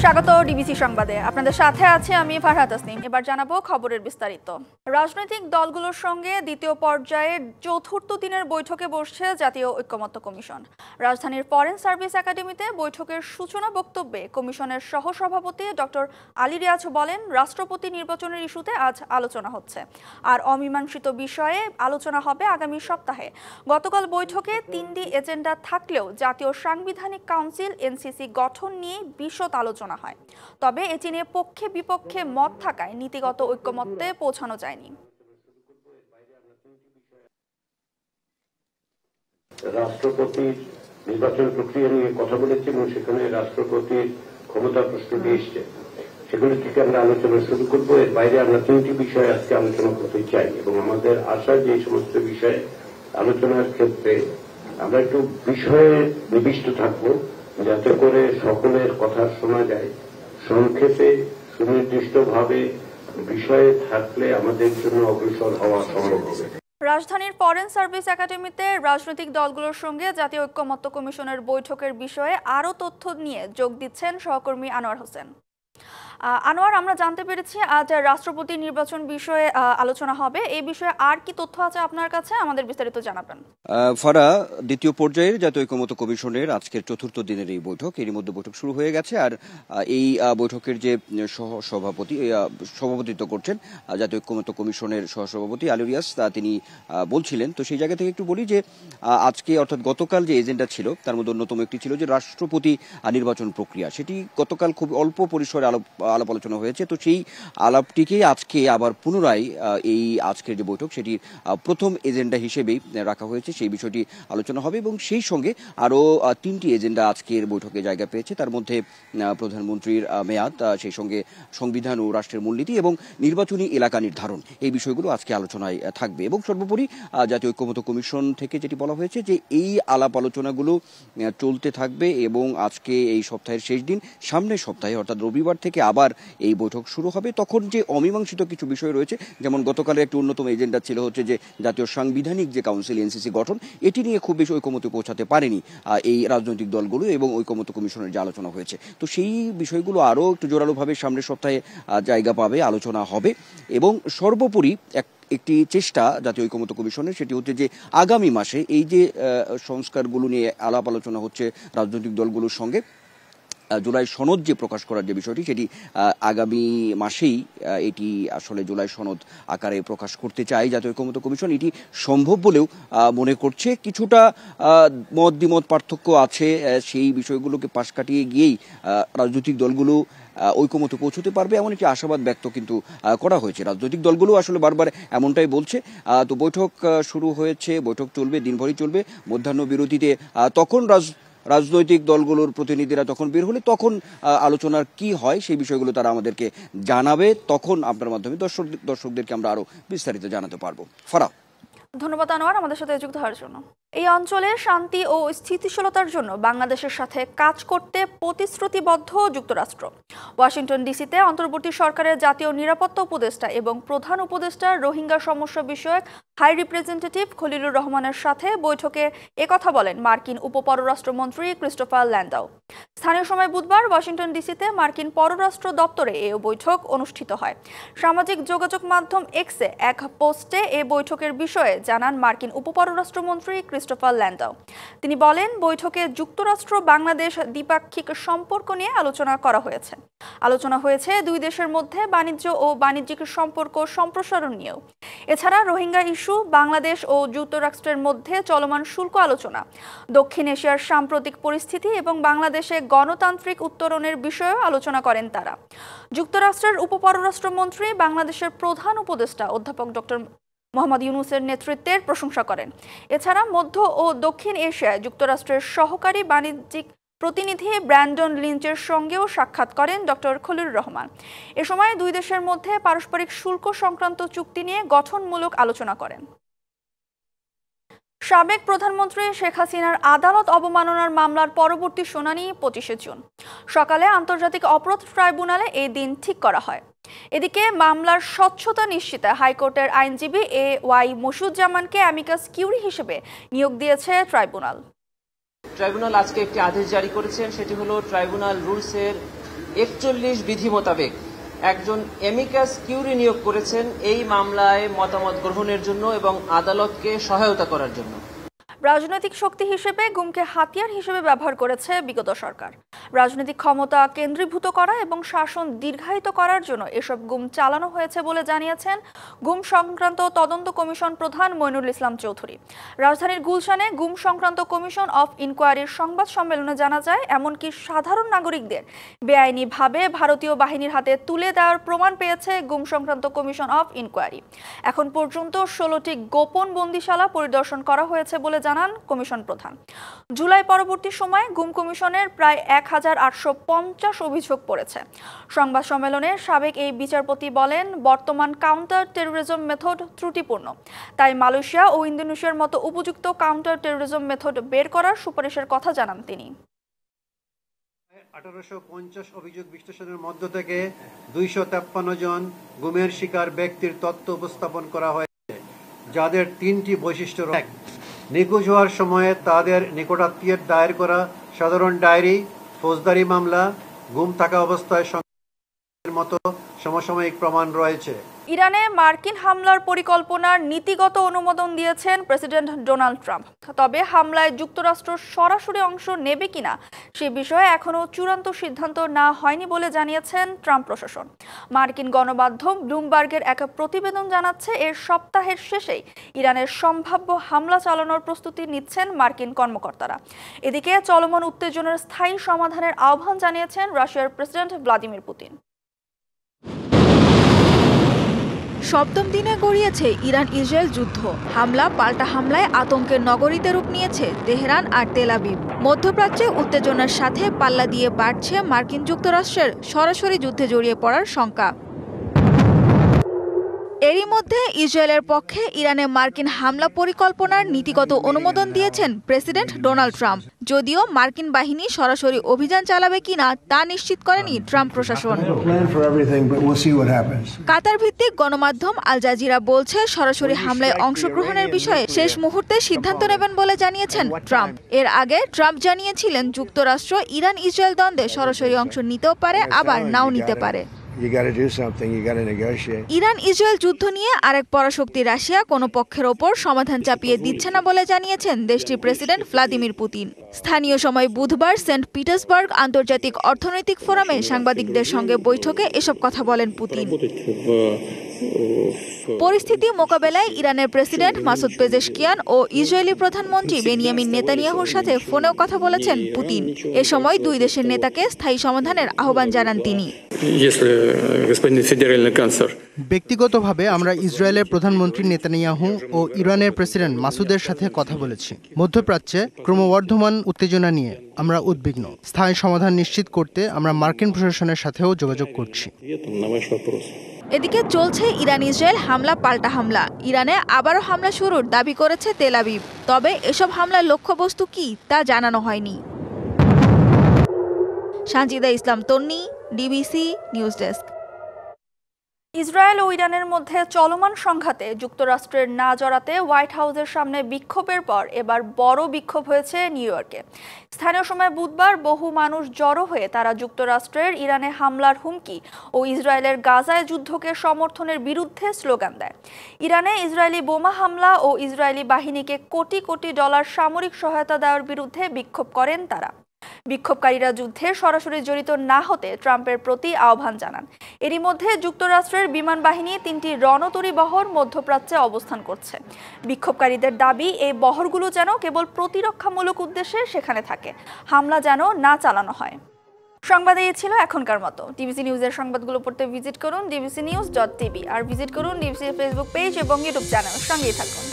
স্বাগত ডিবিসি সংবাদে। আপনাদের সাথে আছে আমি ফারহাত তাসনিম। এবার জানাবো খবরের বিস্তারিত। রাজনৈতিক দলগুলোর সঙ্গে দ্বিতীয় পর্যায়ের চতুর্থ দিনের বৈঠকে বসছে জাতীয় ঐক্যমত্য কমিশন। রাজধানীর ফরেন সার্ভিস একাডেমিতে বৈঠকের সূচনা বক্তব্যে কমিশনের সহসভাপতি ডক্টর আলী রিয়াজ বলেন, রাষ্ট্রপতি নির্বাচনের ইস্যুতে আজ আলোচনা হচ্ছে, আর অমীমাংসিত বিষয়ে আলোচনা হবে আগামী সপ্তাহে। গতকাল বৈঠকে 3টি এজেন্ডা থাকলেও জাতীয় সাংবিধানিক কাউন্সিল এনসিসি গঠন নিয়ে বিশদ আলোচনা হয়। তবে এটি নিয়ে পক্ষে বিপক্ষে মত থাকায় নীতিগত ঐক্যমত্যে পৌঁছানো যায়নি। রাষ্ট্রপতির নির্বাচন প্রক্রিয়া নিয়ে কথা বলেছি এবং সেখানে রাষ্ট্রপতির ক্ষমতা প্রশ্নটি এসছে, সেগুলি থেকে আমরা আলোচনা শুরু করবো। এর বাইরে আমরা 3টি বিষয়ে আজকে আলোচনা করতে চাই এবং আমাদের আশা যে সমস্ত বিষয়ে আলোচনার ক্ষেত্রে আমরা একটু বিষয়ে নিবিষ্ট থাকবো, যাতে করে সকলের কথা শোনা যায়। সংক্ষেপে সুনির্দিষ্টভাবে বিষয়ে থাকলে আমাদের জন্য অগ্রসর হওয়া সম্ভব হবে। রাজধানীর ফরেন সার্ভিস একাডেমিতে রাজনৈতিক দলগুলোর সঙ্গে জাতীয় ঐক্যমত্য কমিশনের বৈঠকের বিষয়ে আরও তথ্য নিয়ে যোগ দিচ্ছেন সহকর্মী আনোয়ার হোসেন। আনোয়ার, আমরা জানতে পেরেছি আজ রাষ্ট্রপতি নির্বাচন বিষয়ে আলোচনা হবে। এই বিষয়ে আর কি তথ্য আছে আপনার কাছে, আমাদের বিস্তারিত জানাবেন। ফারা, দ্বিতীয় পর্যায়ের জাতীয় ঐক্যমত্য কমিশনের আজকের চতুর্থ দিনের এই বৈঠক, এর মধ্যে বৈঠক শুরু হয়ে গেছে। আর এই বৈঠকের যে সভাপতিত্ব করছেন জাতীয় ঐক্যমত্য কমিশনের সহসভাপতি আলী রিয়াজ, তিনি বলছিলেন। তো সেই জায়গা থেকে একটু বলি যে আজকে অর্থাৎ গতকাল যে এজেন্ডা ছিল তার মধ্যে অন্যতম একটি ছিল যে রাষ্ট্রপতি নির্বাচন প্রক্রিয়া। সেটি গতকাল খুব অল্প পরিসরে আলাপ আলোচনা হয়েছে। তো সেই আলাপটিকে আজকে আবার পুনরায় এই আজকের যে বৈঠক সেটির প্রথম এজেন্ডা হিসেবেই রাখা হয়েছে। সেই বিষয়টি আলোচনা হবে এবং সেই সঙ্গে আরও 3টি এজেন্ডা আজকের বৈঠকে জায়গা পেয়েছে। তার মধ্যে প্রধানমন্ত্রীর মেয়াদ, সেই সঙ্গে সংবিধান ও রাষ্ট্রের মূলনীতি এবং নির্বাচনী এলাকা নির্ধারণ, এই বিষয়গুলো আজকে আলোচনায় থাকবে। এবং সর্বোপরি জাতীয় ঐক্যমত্য কমিশন থেকে যেটি বলা হয়েছে যে এই আলাপ আলোচনাগুলো চলতে থাকবে এবং আজকে এই সপ্তাহের শেষ দিন, সামনের সপ্তাহে অর্থাৎ রবিবার থেকে আবার এই বৈঠক শুরু হবে। তখন যে অমীমাংসিত কিছু বিষয় রয়েছে, যেমন গতকালের একটি অন্যতম এজেন্ডা ছিল হচ্ছে যে জাতীয় সাংবিধানিক যে কাউন্সিল এনসিসি গঠন, এটি নিয়ে খুব বেশি ঐকমত্যে পৌঁছাতে পারেনি এই রাজনৈতিক দলগুলো এবং ঐকমত্য কমিশনের যে আলোচনা হয়েছে। তো সেই বিষয়গুলো আরও একটু জোরালোভাবে সামনের সপ্তাহে জায়গা পাবে, আলোচনা হবে। এবং সর্বোপরি একটি চেষ্টা জাতীয় ঐক্যমত্য কমিশনের, সেটি হচ্ছে যে আগামী মাসে এই যে সংস্কারগুলো নিয়ে আলাপ আলোচনা হচ্ছে রাজনৈতিক দলগুলোর সঙ্গে, জুলাই সনদ যে প্রকাশ করার যে বিষয়টি, সেটি আগামী মাসেই এটি আসলে জুলাই সনদ আকারে প্রকাশ করতে চায় জাতীয় ঐক্যমত্য কমিশন। এটি সম্ভব বলেও মনে করছে। কিছুটা মত দ্বিমত পার্থক্য আছে, সেই বিষয়গুলোকে পাশ কাটিয়ে গিয়েই রাজনৈতিক দলগুলো ঐক্যমত্যে পৌঁছতে পারবে এমন একটি আশাবাদ ব্যক্ত কিন্তু করা হয়েছে। রাজনৈতিক দলগুলো আসলে বারবার এমনটাই বলছে। তো বৈঠক শুরু হয়েছে, বৈঠক চলবে, দিনভরই চলবে। মধ্যাহ্ন বিরতিতে তখন রাজনৈতিক দলগুলোর প্রতিনিধিরা তখন বের হলে তখন আলোচনার কি হয় সেই বিষয়গুলো তারা আমাদেরকে জানাবে। তখন আপনার মাধ্যমে দর্শকদেরকে আমরা আরো বিস্তারিত জানাতে পারবো। ফারা, ধন্যবাদ আনোয়ার আমাদের সাথে যুক্ত হওয়ার জন্য। এই অঞ্চলে শান্তি ও স্থিতিশীলতার জন্য বাংলাদেশের সাথে কাজ করতে প্রতিশ্রুতিবদ্ধ যুক্তরাষ্ট্র। ওয়াশিংটন ডিসিতে অন্তর্বর্তী সরকারের জাতীয় নিরাপত্তা উপদেষ্টা এবং প্রধান উপদেষ্টা রোহিঙ্গা সমস্যা বিষয়ক হাই রিপ্রেজেন্টেটিভ খলিলুর রহমানের সাথে বৈঠকে একথা বলেন মার্কিন উপপররাষ্ট্রমন্ত্রী ক্রিস্টোফার ল্যান্ডাউ। স্থানীয় সময় বুধবার ওয়াশিংটন ডিসিতে মার্কিন পররাষ্ট্র দপ্তরে এই বৈঠক অনুষ্ঠিত হয়। সামাজিক যোগাযোগ মাধ্যম এক্সে এক পোস্টে এই বৈঠকের বিষয়ে জানান মার্কিন উপপররাষ্ট্রমন্ত্রী ক্রিস্টোফার ল্যান্ডাউ। তিনি বলেন, বৈঠকে যুক্তরাষ্ট্র বাংলাদেশ দ্বিপাক্ষিক সম্পর্ক নিয়ে আলোচনা করা হয়েছে। আলোচনা হয়েছে দুই দেশের মধ্যে বাণিজ্য ও বাণিজ্যিক সম্পর্ক সম্প্রসারণ নিয়েও। এছাড়া রোহিঙ্গা ইস্যু, বাংলাদেশ ও যুক্তরাষ্ট্রের মধ্যে চলমান শুল্ক আলোচনা, দক্ষিণ এশিয়ার সাম্প্রতিক পরিস্থিতি এবং বাংলাদেশে গণতান্ত্রিক উত্তরণের বিষয়েও আলোচনা করেন তারা। যুক্তরাষ্ট্রের উপপররাষ্ট্রমন্ত্রী বাংলাদেশের প্রধান উপদেষ্টা অধ্যাপক ডক্টর মোহাম্মদ ইউনূসের নেতৃত্বের প্রশংসা করেন। এছাড়া মধ্য ও দক্ষিণ এশিয়ায় যুক্তরাষ্ট্রের সহকারী বাণিজ্যিক প্রতিনিধি ব্র্যান্ডন লিঞ্চের সঙ্গেও সাক্ষাৎ করেন ডক্টর খলিলুর রহমান। এ সময় দুই দেশের মধ্যে পারস্পরিক শুল্ক সংক্রান্ত চুক্তি নিয়ে গঠনমূলক আলোচনা করেন। সাবেক প্রধানমন্ত্রী শেখ হাসিনার আদালত অবমাননার মামলার পরবর্তী শুনানি 25শে জুন সকালে আন্তর্জাতিক অপরাধ ট্রাইব্যুনালে এই দিন ঠিক করা হয়। এদিকে মামলার স্বচ্ছতা নিশ্চিতে হাইকোর্টের আইনজীবী ওয়াই মসুজ্জামানকে অ্যামিকাস কিউরি হিসেবে নিয়োগ দিয়েছে ট্রাইব্যুনাল। ট্রাইব্যুনাল আজকে একটি আদেশ জারি করেছেন, সেটি হলো ট্রাইব্যুনাল রুলসের 41 বিধি মোতাবেক একজন এমিকাস কিউরি নিয়োগ করেছেন এই মামলায় মতামত গ্রহণের জন্য এবং আদালতকে সহায়তা করার জন্য। রাজনৈতিক শক্তি হিসেবে গুমকে হাতিয়ার হিসেবে ব্যবহার করেছে বিগত সরকার। রাজনৈতিক ক্ষমতা কেন্দ্রীভূত করা এবং শাসন দীর্ঘায়িত করার জন্য এসব গুম চালানো হয়েছে বলে জানিয়েছেন গুম সংক্রান্ত তদন্ত কমিশন প্রধান মইনুল ইসলাম চৌধুরী। রাজধানীর গুলশানে গুম সংক্রান্ত কমিশন অফ ইনকোয়ারির সংবাদ সম্মেলনে জানা যায়, এমনকি সাধারণ নাগরিকদের বেআইনিভাবে ভারতীয় বাহিনীর হাতে তুলে দেওয়ার প্রমাণ পেয়েছে গুম সংক্রান্ত কমিশন অফ ইনকোয়ারি। এখন পর্যন্ত 16টি গোপন বন্দিশালা পরিদর্শন করা হয়েছে বলে জানান কমিশন প্রধান। জুলাই পরবর্তী সময়ে গুম কমিশনের প্রায় 1850 অভিযোগ পড়েছে। সংবাদ সম্মেলনে সাবেক এই বিচারপতি বলেন, বর্তমান কাউন্টার টেরোরিজম মেথড ত্রুটিপূর্ণ, তাই মালয়েশিয়া ও ইন্দোনেশিয়ার মতো উপযুক্ত কাউন্টার টেরোরিজম মেথড বের করার সুপারিশের কথা জানান তিনি। 1850 অভিযোগ বিশ্লেষণের মধ্য থেকে 253 জন গুমের শিকার ব্যক্তির তথ্য উপস্থাপন করা হয়েছে, যাদের 3টি বৈশিষ্ট্য রয়েছে। নিখোঁজ হওয়ার সময়ে তাদের নিকটাত্মীয়ের দায়ের করা সাধারণ ডায়েরি, ফৌজদারি মামলা, গুম থাকা অবস্থায় মতো সমসাময়িক প্রমাণ রয়েছে। ইরানে মার্কিন হামলার পরিকল্পনার নীতিগত অনুমোদন দিয়েছেন প্রেসিডেন্ট ডোনাল্ড ট্রাম্প। তবে হামলায় যুক্তরাষ্ট্র সরাসরি অংশ নেবে কিনা সে বিষয়ে এখনও চূড়ান্ত সিদ্ধান্ত না হয়নি বলে জানিয়েছেন ট্রাম্প প্রশাসন। মার্কিন গণমাধ্যম ব্লুমবার্গের এক প্রতিবেদন জানাচ্ছে, এর সপ্তাহের শেষেই ইরানের সম্ভাব্য হামলা চালানোর প্রস্তুতি নিচ্ছেন মার্কিন কর্মকর্তারা। এদিকে চলমান উত্তেজনার স্থায়ী সমাধানের আহ্বান জানিয়েছেন রাশিয়ার প্রেসিডেন্ট ভ্লাদিমির পুতিন। সপ্তম দিনে গড়িয়েছে ইরান ইসরায়েল যুদ্ধ। হামলা পাল্টা হামলায় আতঙ্কের নগরীতে রূপ নিয়েছে তেহরান আর তেল আবিব। মধ্যপ্রাচ্যে উত্তেজনার সাথে পাল্লা দিয়ে বাড়ছে মার্কিন যুক্তরাষ্ট্রের সরাসরি যুদ্ধে জড়িয়ে পড়ার শঙ্কা। এরই মধ্যে ইসরায়েলের পক্ষে ইরানে মার্কিন হামলা পরিকল্পনার নীতিগত অনুমোদন দিয়েছেন প্রেসিডেন্ট ডোনাল্ড ট্রাম্প। যদিও মার্কিন বাহিনী সরাসরি অভিযান চালাবে কিনা তা নিশ্চিত করেনি ট্রাম্প প্রশাসন। কাতার ভিত্তিক গণমাধ্যম আল জাজিরা বলছে, সরাসরি হামলায় অংশগ্রহণের বিষয়ে শেষ মুহূর্তে সিদ্ধান্ত নেবেন বলে জানিয়েছেন ট্রাম্প। এর আগে ট্রাম্প জানিয়েছিলেন, যুক্তরাষ্ট্র ইরান ইসরায়েল দ্বন্দ্বে সরাসরি অংশ নিতেও পারে, আবার নাও নিতে পারে। ইরান ইসরায়েল যুদ্ধ নিয়ে আরেক পরাশক্তি রাশিয়া কোনো পক্ষের ওপর সমাধান চাপিয়ে দিচ্ছে না বলে জানিয়েছেন দেশটির প্রেসিডেন্ট ভ্লাদিমির পুতিন। স্থানীয় সময় বুধবার সেন্ট পিটার্সবার্গ আন্তর্জাতিক অর্থনৈতিক ফোরামে সাংবাদিকদের সঙ্গে বৈঠকে এসব কথা বলেন পুতিন। পরিস্থিতি মোকাবেলায় ইরানের প্রেসিডেন্ট মাসুদ পেজেশকিয়ান ও ইসরায়েলি প্রধানমন্ত্রী বেনিয়ামিন নেতানিয়াহুর সাথে ফোনেও কথা বলেছেন পুতিন। এ সময় দুই দেশের নেতাকে স্থায়ী সমাধানের আহ্বান জানান তিনি। ব্যক্তিগতভাবে আমরা ইসরায়েলের প্রধানমন্ত্রী নেতানিয়াহু ও ইরানের প্রেসিডেন্ট মাসুদের সাথে কথা বলেছি। মধ্যপ্রাচ্যে ক্রমবর্ধমান উত্তেজনা নিয়ে আমরা উদ্বিগ্ন। স্থায়ী সমাধান নিশ্চিত করতে আমরা মার্কিন প্রশাসনের সাথেও যোগাযোগ করছি। এদিকে চলছে ইরান ইসরায়েল হামলা পাল্টা হামলা। ইরানে আবারও হামলা শুরুর দাবি করেছে তেল আবিব। তবে এসব হামলার লক্ষ্যবস্তু কি তা জানানো হয়নি। সানজিদা ইসলাম তন্নি, ডিবিসি নিউজ ডেস্ক। ইসরায়েল ও ইরানের মধ্যে চলমান সংঘাতে যুক্তরাষ্ট্রের না জড়াতে হোয়াইট হাউসের সামনে বিক্ষোভের পর এবার বড় বিক্ষোভ হয়েছে নিউ ইয়র্কে। স্থানীয় সময় বুধবার বহু মানুষ জড়ো হয়ে তারা যুক্তরাষ্ট্রের ইরানে হামলার হুমকি ও ইসরায়েলের গাজায় যুদ্ধকে সমর্থনের বিরুদ্ধে স্লোগান দেয়। ইরানে ইসরায়েলি বোমা হামলা ও ইসরায়েলি বাহিনীকে কোটি কোটি ডলার সামরিক সহায়তা দেওয়ার বিরুদ্ধে বিক্ষোভ করেন তারা। বিক্ষোভকারীরা যুদ্ধে সরাসরি জড়িত না হতে ট্রাম্পের প্রতি আহ্বান জানান। এরই মধ্যে যুক্তরাষ্ট্রের বিমান বাহিনী 3টি রণতরী বহর মধ্যপ্রাচ্যে অবস্থান করছে। বিক্ষোভকারীদের দাবি, এই বহরগুলো যেন কেবল প্রতিরক্ষামূলক উদ্দেশ্যে সেখানে থাকে, হামলা যেন না চালানো হয়। সংবাদ এই ছিল এখনকার মতো। ডিবিসি নিউজের সংবাদগুলো পড়তে ভিজিট করুন dbcnews.tv আর ভিজিট করুন ডিবিসি ফেসবুক পেজ এবং ইউটিউব চ্যানেল। সঙ্গেই থাকুন।